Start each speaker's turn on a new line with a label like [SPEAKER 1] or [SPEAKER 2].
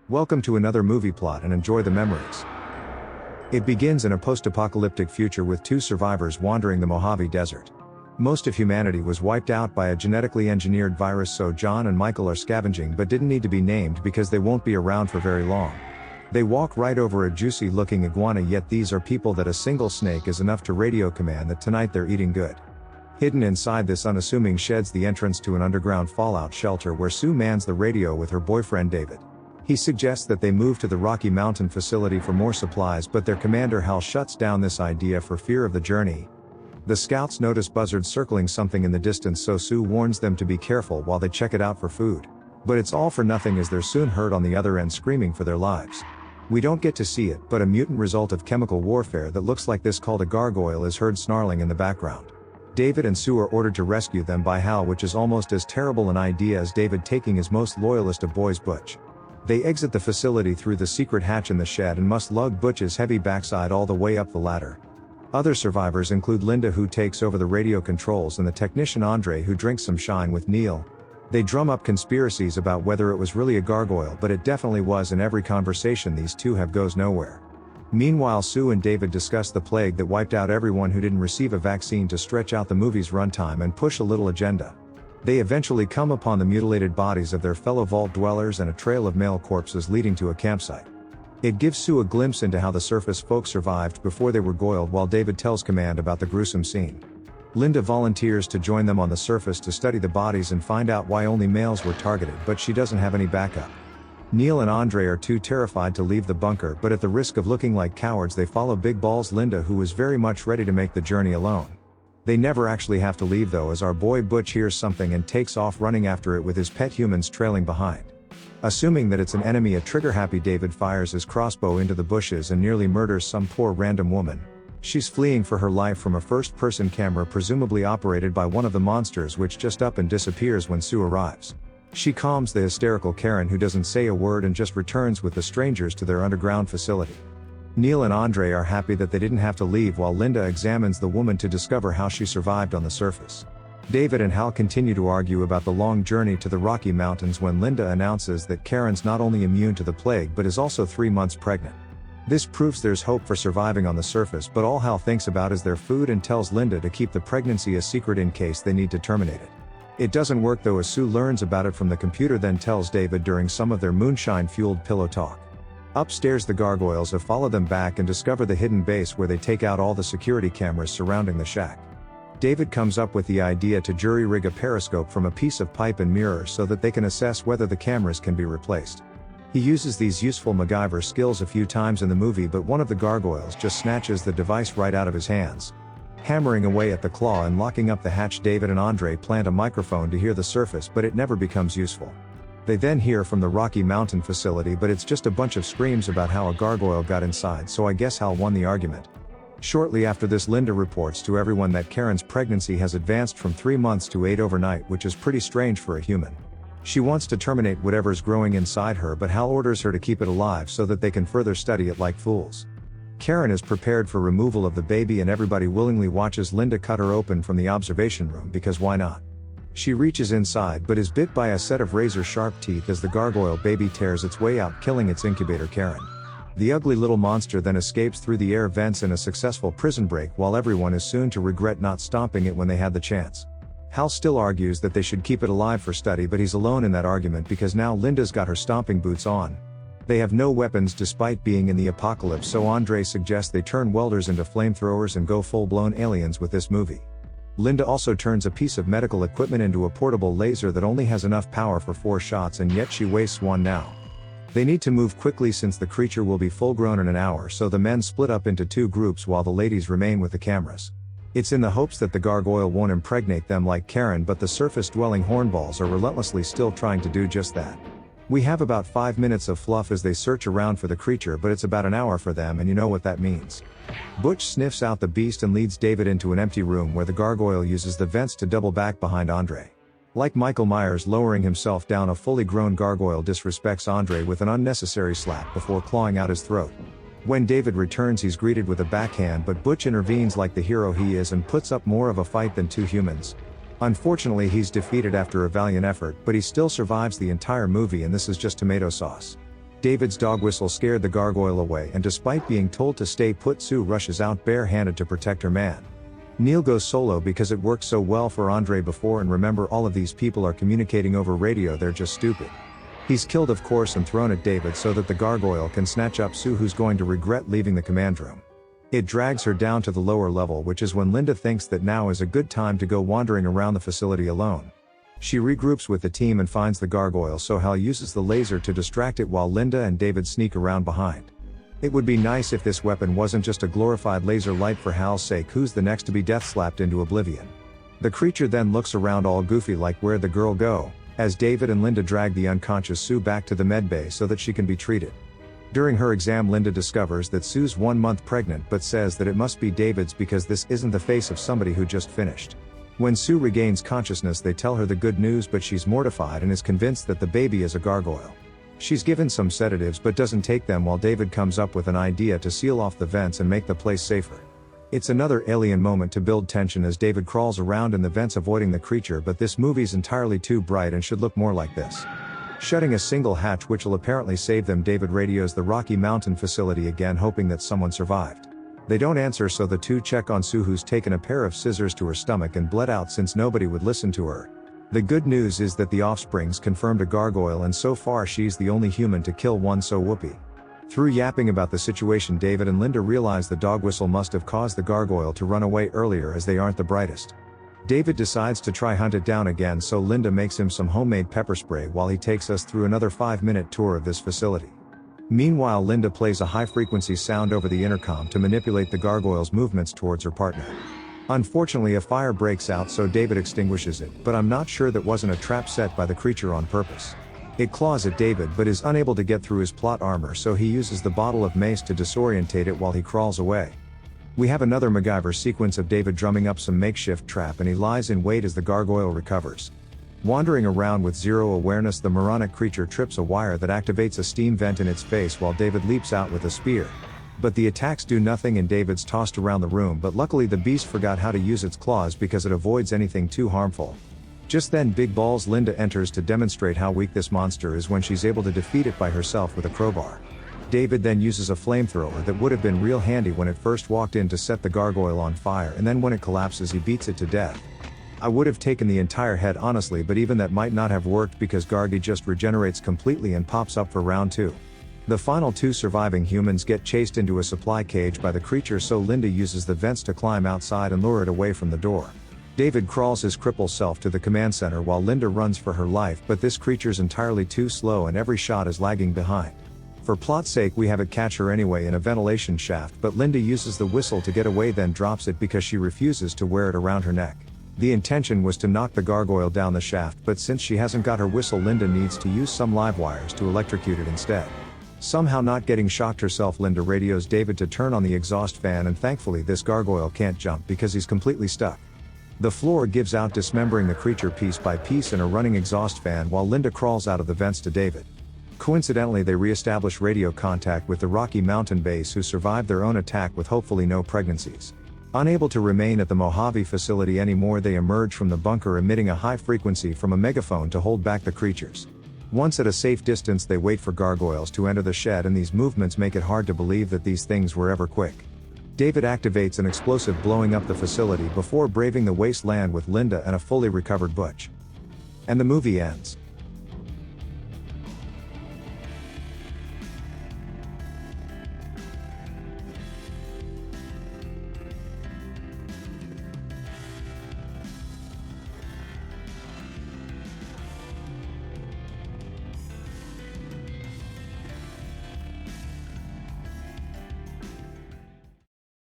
[SPEAKER 1] Welcome to another movie plot and enjoy the memories. It begins in a post-apocalyptic future with two survivors wandering the Mojave Desert. Most of humanity was wiped out by a genetically engineered virus, so John and Michael are scavenging but didn't need to be named because they won't be around for very long. They walk right over a juicy-looking iguana, yet these are people that a single snake is enough to radio command that tonight they're eating good. Hidden inside this unassuming shed's the entrance to an underground fallout shelter where Sue mans the radio with her boyfriend David. He suggests that they move to the Rocky Mountain facility for more supplies, but their commander Hal shuts down this idea for fear of the journey. The scouts notice buzzards circling something in the distance, so Sue warns them to be careful while they check it out for food. But it's all for nothing as they're soon heard on the other end screaming for their lives. We don't get to see it, but a mutant result of chemical warfare that looks like this called a gargoyle is heard snarling in the background. David and Sue are ordered to rescue them by Hal, which is almost as terrible an idea as David taking his most loyalist of boys, Butch. They exit the facility through the secret hatch in the shed and must lug Butch's heavy backside all the way up the ladder. Other survivors include Linda, who takes over the radio controls, and the technician Andre, who drinks some shine with Neil. They drum up conspiracies about whether it was really a gargoyle, but it definitely was, and every conversation these two have goes nowhere. Meanwhile, Sue and David discuss the plague that wiped out everyone who didn't receive a vaccine to stretch out the movie's runtime and push a little agenda. They eventually come upon the mutilated bodies of their fellow vault dwellers and a trail of male corpses leading to a campsite. It gives Sue a glimpse into how the surface folk survived before they were goiled, while David tells command about the gruesome scene. Linda volunteers to join them on the surface to study the bodies and find out why only males were targeted, but she doesn't have any backup. Neil and Andre are too terrified to leave the bunker, but at the risk of looking like cowards they follow Big Balls Linda, who is very much ready to make the journey alone. They never actually have to leave though, as our boy Butch hears something and takes off running after it with his pet humans trailing behind. Assuming that it's an enemy, a trigger-happy David fires his crossbow into the bushes and nearly murders some poor random woman. She's fleeing for her life from a first-person camera presumably operated by one of the monsters, which just up and disappears when Sue arrives. She calms the hysterical Karen, who doesn't say a word and just returns with the strangers to their underground facility. Neil and Andre are happy that they didn't have to leave, while Linda examines the woman to discover how she survived on the surface. David and Hal continue to argue about the long journey to the Rocky Mountains when Linda announces that Karen's not only immune to the plague but is also 3 months pregnant. This proves there's hope for surviving on the surface, but all Hal thinks about is their food and tells Linda to keep the pregnancy a secret in case they need to terminate it. It doesn't work though, as Sue learns about it from the computer, then tells David during some of their moonshine-fueled pillow talk. Upstairs, the gargoyles have followed them back and discover the hidden base where they take out all the security cameras surrounding the shack. David comes up with the idea to jury-rig a periscope from a piece of pipe and mirror so that they can assess whether the cameras can be replaced. He uses these useful MacGyver skills a few times in the movie, but one of the gargoyles just snatches the device right out of his hands. Hammering away at the claw and locking up the hatch, David and Andre plant a microphone to hear the surface, but it never becomes useful. They then hear from the Rocky Mountain facility, but it's just a bunch of screams about how a gargoyle got inside, so I guess Hal won the argument. Shortly after this, Linda reports to everyone that Karen's pregnancy has advanced from 3 months to 8 overnight, which is pretty strange for a human. She wants to terminate whatever's growing inside her, but Hal orders her to keep it alive so that they can further study it like fools. Karen is prepared for removal of the baby, and everybody willingly watches Linda cut her open from the observation room, because why not? She reaches inside but is bit by a set of razor-sharp teeth as the gargoyle baby tears its way out, killing its incubator Karen. The ugly little monster then escapes through the air vents in a successful prison break, while everyone is soon to regret not stomping it when they had the chance. Hal still argues that they should keep it alive for study, but he's alone in that argument because now Linda's got her stomping boots on. They have no weapons despite being in the apocalypse, so Andre suggests they turn welders into flamethrowers and go full-blown aliens with this movie. Linda also turns a piece of medical equipment into a portable laser that only has enough power for 4 shots, and yet she wastes one now. They need to move quickly since the creature will be full-grown in an hour, so the men split up into 2 groups while the ladies remain with the cameras. It's in the hopes that the gargoyle won't impregnate them like Karen, but the surface-dwelling hornballs are relentlessly still trying to do just that. We have about 5 minutes of fluff as they search around for the creature, but it's about an hour for them, and you know what that means. Butch sniffs out the beast and leads David into an empty room where the gargoyle uses the vents to double back behind Andre. Like Michael Myers lowering himself down, a fully grown gargoyle disrespects Andre with an unnecessary slap before clawing out his throat. When David returns, he's greeted with a backhand, but Butch intervenes like the hero he is and puts up more of a fight than 2 humans. Unfortunately, he's defeated after a valiant effort, but he still survives the entire movie, and this is just tomato sauce. David's dog whistle scared the gargoyle away, and despite being told to stay put, Sue rushes out barehanded to protect her man. Neil goes solo because it worked so well for Andre before, and remember, all of these people are communicating over radio, they're just stupid. He's killed of course and thrown at David so that the gargoyle can snatch up Sue, who's going to regret leaving the command room. It drags her down to the lower level, which is when Linda thinks that now is a good time to go wandering around the facility alone. She regroups with the team and finds the gargoyle, so Hal uses the laser to distract it while Linda and David sneak around behind. It would be nice if this weapon wasn't just a glorified laser light for Hal's sake, who's the next to be death slapped into oblivion. The creature then looks around all goofy like where'd the girl go, as David and Linda drag the unconscious Sue back to the medbay so that she can be treated. During her exam, Linda discovers that Sue's 1 month pregnant, but says that it must be David's because this isn't the face of somebody who just finished. When Sue regains consciousness, they tell her the good news, but she's mortified and is convinced that the baby is a gargoyle. She's given some sedatives but doesn't take them, while David comes up with an idea to seal off the vents and make the place safer. It's another alien moment to build tension as David crawls around in the vents avoiding the creature, but this movie's entirely too bright and should look more like this. Shutting a single hatch which will apparently save them, David radios the Rocky Mountain facility again, hoping that someone survived. They don't answer, so the two check on Sue, who's taken a pair of scissors to her stomach and bled out since nobody would listen to her. The good news is that the offspring's confirmed a gargoyle, and so far she's the only human to kill one, so whoopee. Through yapping about the situation, David and Linda realize the dog whistle must have caused the gargoyle to run away earlier, as they aren't the brightest. David decides to try hunt it down again, so Linda makes him some homemade pepper spray while he takes us through another 5-minute tour of this facility. Meanwhile, Linda plays a high-frequency sound over the intercom to manipulate the gargoyle's movements towards her partner. Unfortunately, a fire breaks out, so David extinguishes it, but I'm not sure that wasn't a trap set by the creature on purpose. It claws at David but is unable to get through his plot armor, so he uses the bottle of mace to disorientate it while he crawls away. We have another MacGyver sequence of David drumming up some makeshift trap, and he lies in wait as the gargoyle recovers. Wandering around with zero awareness, the moronic creature trips a wire that activates a steam vent in its face while David leaps out with a spear. But the attacks do nothing and David's tossed around the room, but luckily the beast forgot how to use its claws because it avoids anything too harmful. Just then Big Balls Linda enters to demonstrate how weak this monster is when she's able to defeat it by herself with a crowbar. David then uses a flamethrower that would have been real handy when it first walked in to set the gargoyle on fire, and then when it collapses he beats it to death. I would have taken the entire head honestly, but even that might not have worked because Gargy just regenerates completely and pops up for round 2. The final 2 surviving humans get chased into a supply cage by the creature, so Linda uses the vents to climb outside and lure it away from the door. David crawls his cripple self to the command center while Linda runs for her life, but this creature's entirely too slow and every shot is lagging behind. For plot's sake we have it catch her anyway in a ventilation shaft, but Linda uses the whistle to get away, then drops it because she refuses to wear it around her neck. The intention was to knock the gargoyle down the shaft, but since she hasn't got her whistle, Linda needs to use some live wires to electrocute it instead. Somehow not getting shocked herself, Linda radios David to turn on the exhaust fan, and thankfully this gargoyle can't jump because he's completely stuck. The floor gives out, dismembering the creature piece by piece in a running exhaust fan while Linda crawls out of the vents to David. Coincidentally, they re-establish radio contact with the Rocky Mountain base, who survived their own attack with hopefully no pregnancies. Unable to remain at the Mojave facility anymore, they emerge from the bunker emitting a high frequency from a megaphone to hold back the creatures. Once at a safe distance they wait for gargoyles to enter the shed, and these movements make it hard to believe that these things were ever quick. David activates an explosive blowing up the facility before braving the wasteland with Linda and a fully recovered Butch. And the movie ends.